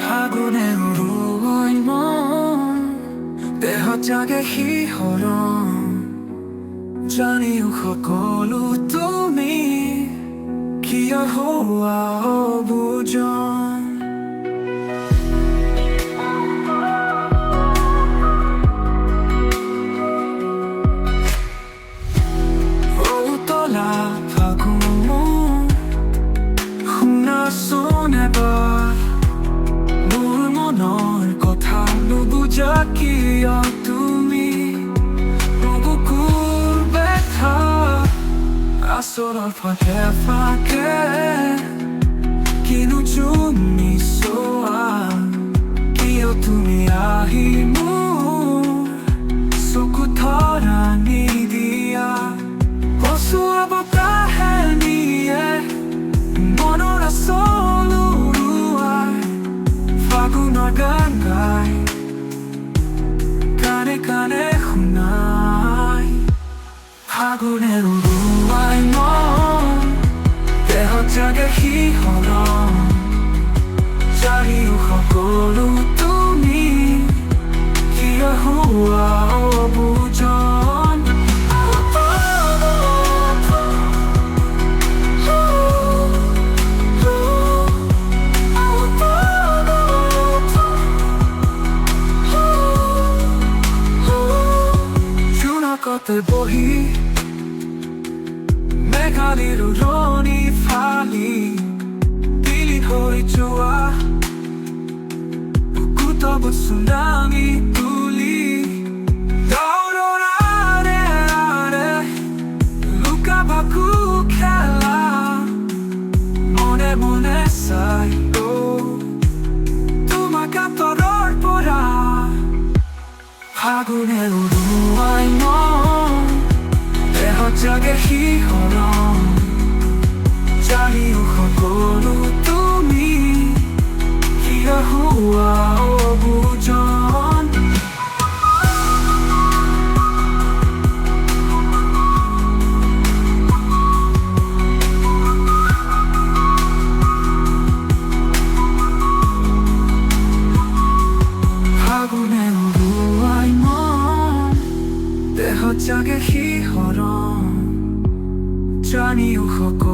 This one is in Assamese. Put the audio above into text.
ফাগুনে উৰুৱাই মন দেহত জাগে শিহৰণ জানিও সকলো তুমি কিয় হোৱা অবুজন Utola Phagun শুনাচোন এবাৰ মোৰ মনৰ কথা নুবুজা কিয় তুমি বুকুৰ ব্যথা আচলৰ ফাকে ফাকে কিনো তুমি চোৱা কিয় তুমি আহি মোৰ চকু ধৰা নিদিয়া কচুৱাব কাহিনীয়ে মনৰ আচল উৰুৱাই ফাগুনৰ গান গাই কানে কানে শুনাই ফাগুনে উৰুৱাই মন দেহত জাগে শিহৰণ চাৰিও সকলো তুমি কিয় হোৱা অবুজন জোনাকতে বহি মেঘালীৰ উৰণি ফালি বিলীন হৈ যোৱা বুকুত চুনামী তুলি দৌৰৰ আৰে আৰে লুকা ভাকু খেলা মনে মনে চাই তোমাক আঁতৰৰ পৰা ফাগুনে উৰুৱাই মন দেহত জাগে শিহৰণ জানিও সকলো তুমি কিয় হোৱা অবুজন ফাগুনে উৰুৱাই মন দেহত জাগে শিহৰণ জানিও সকলো